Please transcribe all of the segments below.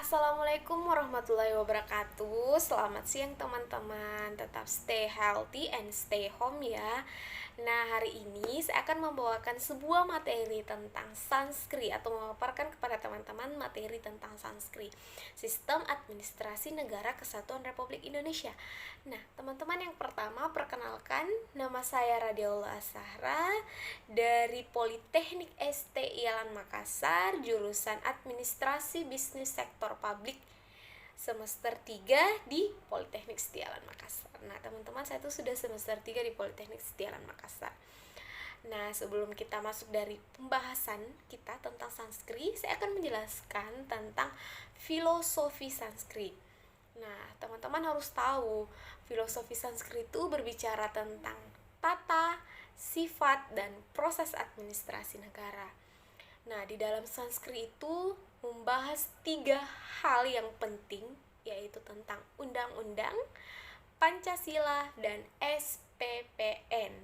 Assalamualaikum warahmatullahi wabarakatuh. Selamat siang teman-teman. Tetap stay healthy and stay home ya. Nah, hari ini saya akan membawakan sebuah materi tentang Sanskrit atau memaparkan kepada teman-teman materi tentang Sanskrit, Sistem Administrasi Negara Kesatuan Republik Indonesia. Nah, teman-teman, yang pertama perkenalkan, nama saya Radhiyallahu Azahra dari Politeknik ST Ialan Makassar, jurusan Administrasi Bisnis Sektor Publik semester 3 di Politeknik Setialan Makassar. Nah, teman-teman, saya tuh sudah semester 3 di Politeknik Setialan Makassar. Nah, sebelum kita masuk dari pembahasan kita tentang Sanskrit, saya akan menjelaskan tentang filosofi Sanskrit. Nah, teman-teman harus tahu, filosofi Sanskrit itu berbicara tentang tata, sifat, dan proses administrasi negara. Nah, di dalam Sanskrit itu membahas 3 hal yang penting, yaitu tentang undang-undang, Pancasila, dan SPPN.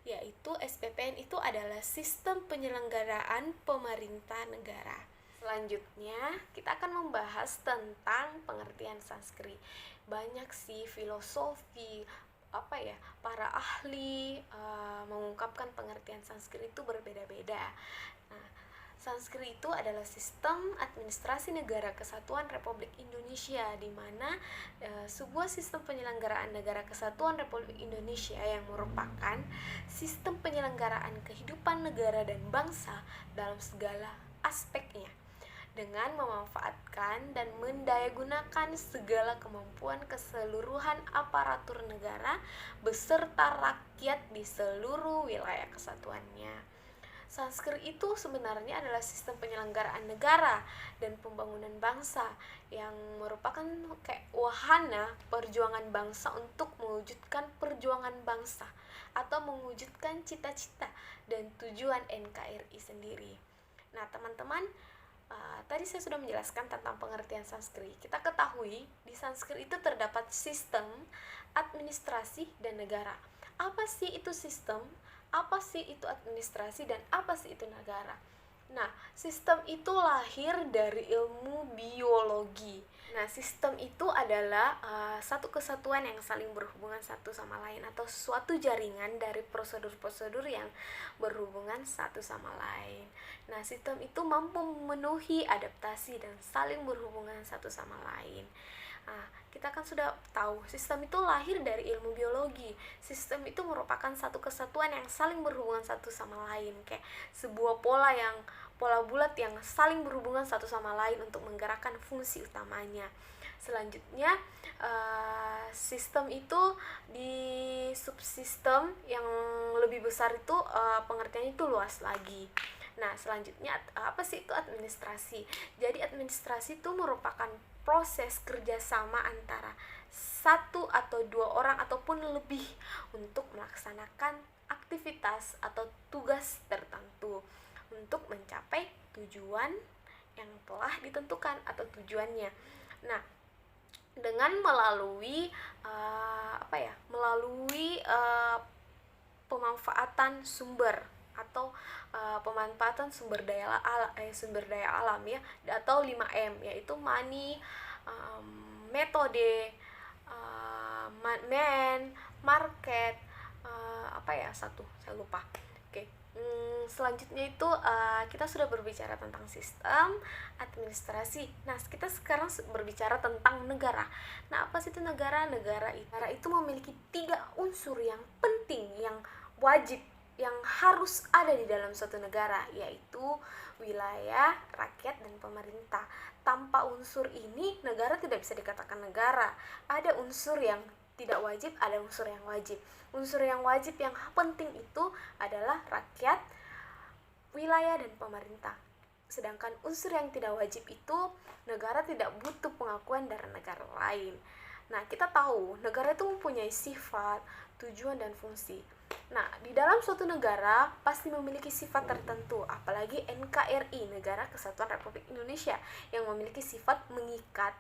Yaitu SPPN itu adalah sistem penyelenggaraan pemerintah negara. Selanjutnya, kita akan membahas tentang pengertian Sanskrit. Banyak sih filosofi, para ahli mengungkapkan pengertian Sanskrit itu berbeda-beda. Nah, Sanskrit itu adalah sistem administrasi negara kesatuan Republik Indonesia, di mana sebuah sistem penyelenggaraan negara kesatuan Republik Indonesia yang merupakan sistem penyelenggaraan kehidupan negara dan bangsa dalam segala aspeknya, dengan memanfaatkan dan mendayagunakan segala kemampuan keseluruhan aparatur negara beserta rakyat di seluruh wilayah kesatuannya. Sanskrit itu sebenarnya adalah sistem penyelenggaraan negara dan pembangunan bangsa yang merupakan kayak wahana perjuangan bangsa untuk mewujudkan perjuangan bangsa atau mewujudkan cita-cita dan tujuan NKRI sendiri. Nah, teman-teman, tadi saya sudah menjelaskan tentang pengertian Sanskrit. Kita ketahui di Sanskrit itu terdapat sistem, administrasi, dan negara. Apa sih itu sistem? Apa sih itu administrasi, dan apa sih itu negara? Nah, sistem itu lahir dari ilmu biologi. Nah, sistem itu adalah satu kesatuan yang saling berhubungan satu sama lain, atau suatu jaringan dari prosedur-prosedur yang berhubungan satu sama lain. Nah, sistem itu mampu memenuhi adaptasi dan saling berhubungan satu sama lain. Nah, kita kan sudah tahu sistem itu lahir dari ilmu biologi. Sistem itu merupakan satu kesatuan yang saling berhubungan satu sama lain, kayak sebuah pola bulat yang saling berhubungan satu sama lain untuk menggerakkan fungsi utamanya. Selanjutnya, sistem itu di subsistem yang lebih besar itu pengertiannya itu luas lagi. Nah, selanjutnya apa sih itu administrasi? Jadi administrasi itu merupakan proses kerjasama antara satu atau 2 orang ataupun lebih untuk melaksanakan aktivitas atau tugas tertentu untuk mencapai tujuan yang telah ditentukan atau tujuannya. Nah, dengan melalui pemanfaatan sumber atau pemanfaatan sumber daya alam ya, atau 5M, yaitu money, metode, man, market, saya lupa. Oke. Selanjutnya itu kita sudah berbicara tentang sistem administrasi. Nah, kita sekarang berbicara tentang negara. Nah, apa sih itu negara? Negara itu memiliki 3 unsur yang penting, yang wajib, yang harus ada di dalam suatu negara, yaitu wilayah, rakyat, dan pemerintah. Tanpa unsur ini, negara tidak bisa dikatakan negara. Ada unsur yang tidak wajib, ada unsur yang wajib. Unsur yang wajib yang penting itu adalah rakyat, wilayah, dan pemerintah. Sedangkan unsur yang tidak wajib itu, negara tidak butuh pengakuan dari negara lain. Nah, kita tahu negara itu mempunyai sifat, tujuan, dan fungsi. Nah, di dalam suatu negara pasti memiliki sifat tertentu, apalagi NKRI, Negara Kesatuan Republik Indonesia, yang memiliki sifat mengikat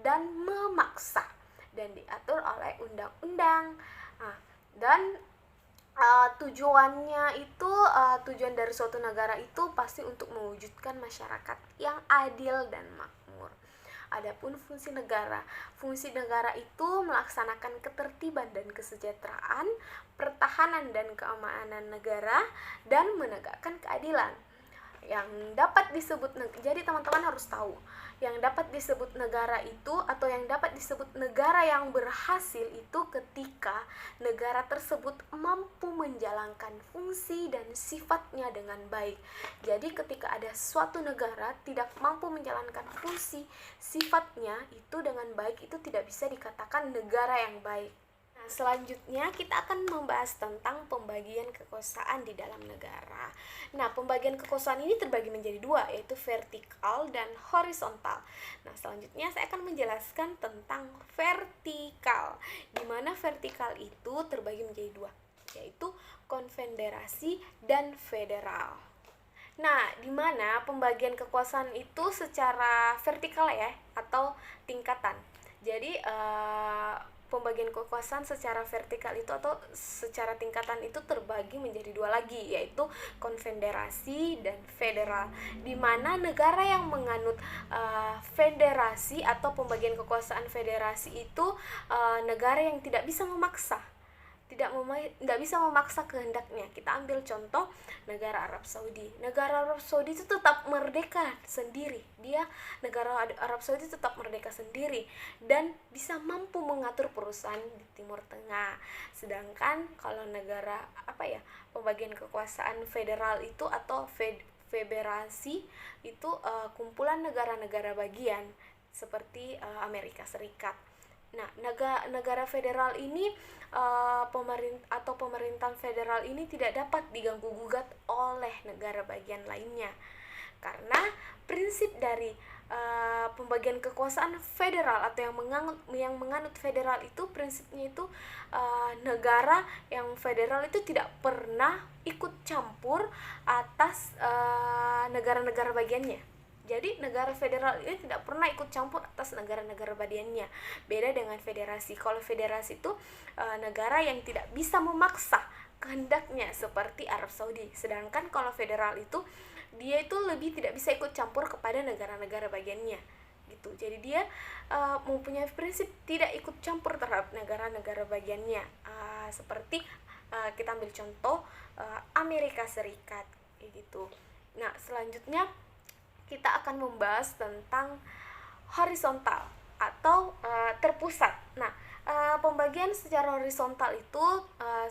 dan memaksa dan diatur oleh undang-undang. Nah, dan tujuannya itu tujuan dari suatu negara itu pasti untuk mewujudkan masyarakat yang adil dan makmur. Adapun fungsi negara itu melaksanakan ketertiban dan kesejahteraan, pertahanan dan keamanan negara, dan menegakkan keadilan. Yang dapat disebut, jadi teman-teman harus tahu, yang dapat disebut negara itu atau yang dapat disebut negara yang berhasil itu ketika negara tersebut mampu menjalankan fungsi dan sifatnya dengan baik. Jadi ketika ada suatu negara tidak mampu menjalankan fungsi sifatnya itu dengan baik, itu tidak bisa dikatakan negara yang baik. Selanjutnya kita akan membahas tentang pembagian kekuasaan di dalam negara. Nah, pembagian kekuasaan ini terbagi menjadi dua, yaitu vertikal dan horizontal. Nah, selanjutnya saya akan menjelaskan tentang vertikal, di mana vertikal itu terbagi menjadi dua, yaitu konfederasi dan federal. Nah, di mana pembagian kekuasaan itu secara vertikal ya, atau tingkatan. Jadi, pembagian kekuasaan secara vertikal itu atau secara tingkatan itu terbagi menjadi dua lagi, yaitu konfederasi dan federal, di mana negara yang menganut federasi atau pembagian kekuasaan federasi itu negara yang tidak bisa memaksa kehendaknya. Kita ambil contoh negara Arab Saudi. Negara Arab Saudi itu tetap merdeka sendiri. Negara Arab Saudi tetap merdeka sendiri dan bisa mampu mengatur perusahaan di Timur Tengah. Sedangkan kalau negara pembagian kekuasaan federal itu atau federasi itu kumpulan negara-negara bagian seperti Amerika Serikat. Nah, negara federal ini pemerintahan federal ini tidak dapat diganggu gugat oleh negara bagian lainnya, karena prinsip dari pembagian kekuasaan federal atau yang menganut federal itu prinsipnya itu negara yang federal itu tidak pernah ikut campur atas negara-negara bagiannya. Jadi negara federal ini tidak pernah ikut campur atas negara-negara bagiannya. Beda dengan federasi. Kalau federasi itu negara yang tidak bisa memaksa kehendaknya seperti Arab Saudi. Sedangkan kalau federal itu dia itu lebih tidak bisa ikut campur kepada negara-negara bagiannya. Gitu. Jadi dia mempunyai prinsip tidak ikut campur terhadap negara-negara bagiannya. Seperti kita ambil contoh Amerika Serikat gitu. Nah, selanjutnya kita akan membahas tentang horizontal atau terpusat. Nah, pembagian secara horizontal itu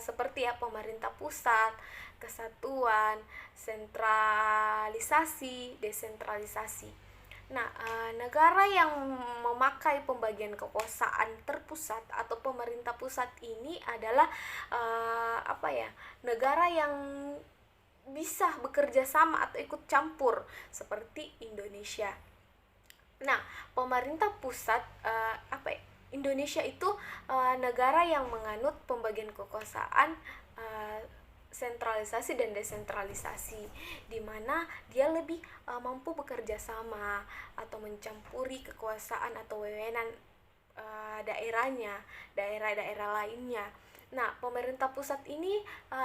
seperti pemerintah pusat, kesatuan, sentralisasi, desentralisasi. Nah, negara yang memakai pembagian kekuasaan terpusat atau pemerintah pusat ini adalah negara yang bisa bekerja sama atau ikut campur seperti Indonesia. Nah, pemerintah pusat Indonesia itu negara yang menganut pembagian kekuasaan sentralisasi dan desentralisasi, di mana dia lebih mampu bekerja sama atau mencampuri kekuasaan atau wewenang daerah-daerah lainnya. Nah, pemerintah pusat ini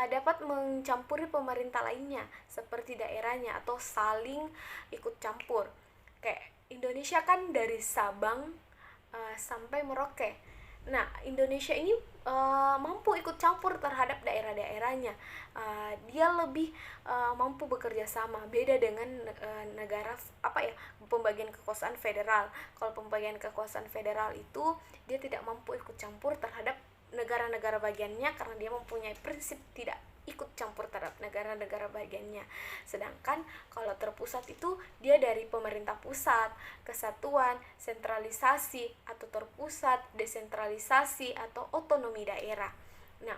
dapat mencampuri pemerintah lainnya seperti daerahnya atau saling ikut campur. Kayak Indonesia kan dari Sabang sampai Merauke. Nah, Indonesia ini mampu ikut campur terhadap daerah-daerahnya. Dia lebih mampu bekerja sama. Beda dengan negara pembagian kekuasaan federal. Kalau pembagian kekuasaan federal itu dia tidak mampu ikut campur terhadap negara-negara bagiannya karena dia mempunyai prinsip tidak ikut campur terhadap negara-negara bagiannya. Sedangkan kalau terpusat itu dia dari pemerintah pusat, kesatuan, sentralisasi atau terpusat, desentralisasi atau otonomi daerah. Nah,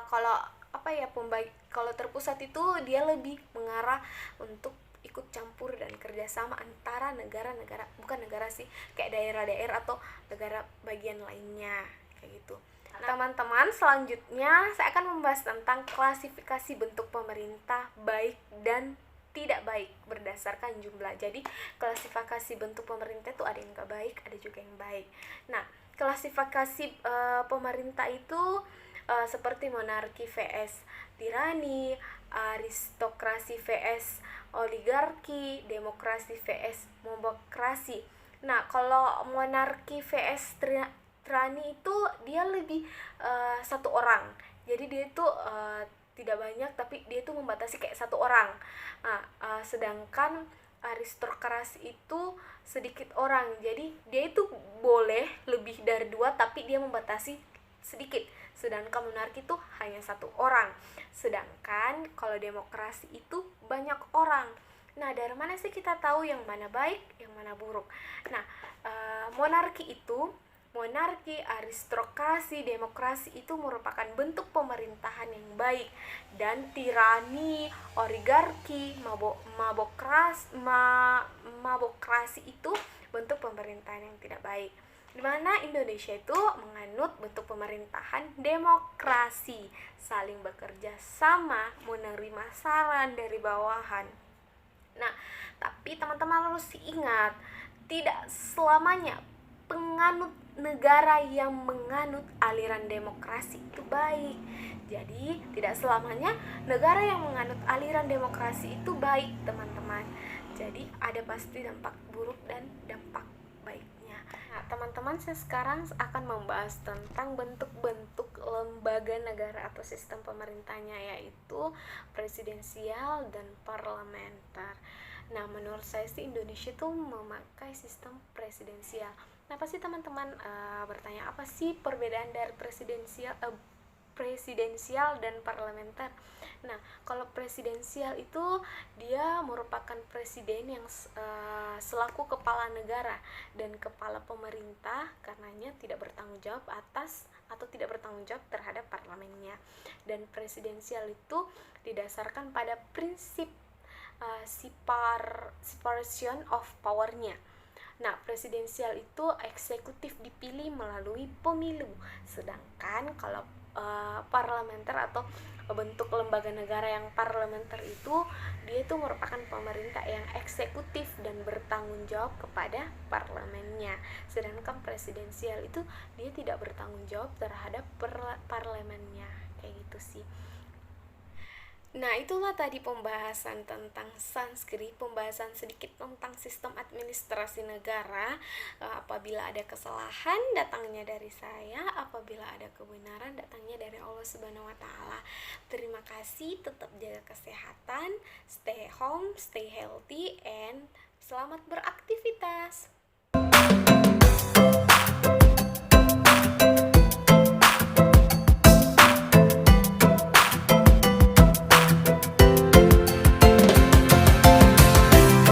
kalau terpusat itu dia lebih mengarah untuk ikut campur dan kerjasama antara negara-negara, bukan negara sih, kayak daerah-daerah atau negara bagian lainnya. Gitu. Teman-teman, selanjutnya saya akan membahas tentang klasifikasi bentuk pemerintah baik dan tidak baik berdasarkan jumlah. Jadi klasifikasi bentuk pemerintah itu ada yang gak baik, ada juga yang baik. Nah, klasifikasi pemerintah itu seperti monarki vs tirani, aristokrasi vs oligarki, demokrasi vs monokrasi. Nah, kalau monarki vs tyranny itu dia lebih satu orang. Jadi dia itu tidak banyak, tapi dia itu membatasi kayak satu orang. Nah, sedangkan aristokrasi itu sedikit orang. Jadi dia itu boleh lebih dari dua, tapi dia membatasi sedikit. Sedangkan monarki itu hanya satu orang. Sedangkan kalau demokrasi itu banyak orang. Nah, dari mana sih kita tahu yang mana baik, yang mana buruk? Nah, monarki, aristokrasi, demokrasi itu merupakan bentuk pemerintahan yang baik, dan tirani, oligarki, mabokrasi itu bentuk pemerintahan yang tidak baik. Di mana Indonesia itu menganut bentuk pemerintahan demokrasi, saling bekerja sama, menerima saran dari bawahan. Nah, tapi teman-teman harus ingat, tidak selamanya penganut negara yang menganut aliran demokrasi itu baik. Jadi, tidak selamanya negara yang menganut aliran demokrasi itu baik, teman-teman. Jadi, ada pasti dampak buruk dan dampak baiknya. Nah, teman-teman, saya sekarang akan membahas tentang bentuk-bentuk lembaga negara atau sistem pemerintahnya, yaitu presidensial dan parlementer. Nah, menurut saya sih Indonesia tuh memakai sistem presidensial. Nah, pasti teman-teman bertanya, apa sih perbedaan dari presidensial dan parlementer? Nah, kalau presidensial itu dia merupakan presiden yang selaku kepala negara dan kepala pemerintah, karenanya tidak bertanggung jawab atas atau tidak bertanggung jawab terhadap parlemennya. Dan presidensial itu didasarkan pada prinsip separation of power-nya. Nah, presidensial itu eksekutif dipilih melalui pemilu, sedangkan kalau parlementer atau bentuk lembaga negara yang parlementer itu dia itu merupakan pemerintah yang eksekutif dan bertanggung jawab kepada parlemennya. Sedangkan presidensial itu dia tidak bertanggung jawab terhadap parlemennya. Kayak gitu sih. Nah, itulah tadi pembahasan tentang Sanskrit, pembahasan sedikit tentang sistem administrasi negara. Apabila ada kesalahan, datangnya dari saya. Apabila ada kebenaran, datangnya dari Allah Subhanahu wa Ta'ala. Terima kasih, tetap jaga kesehatan, stay home, stay healthy, and selamat beraktivitas.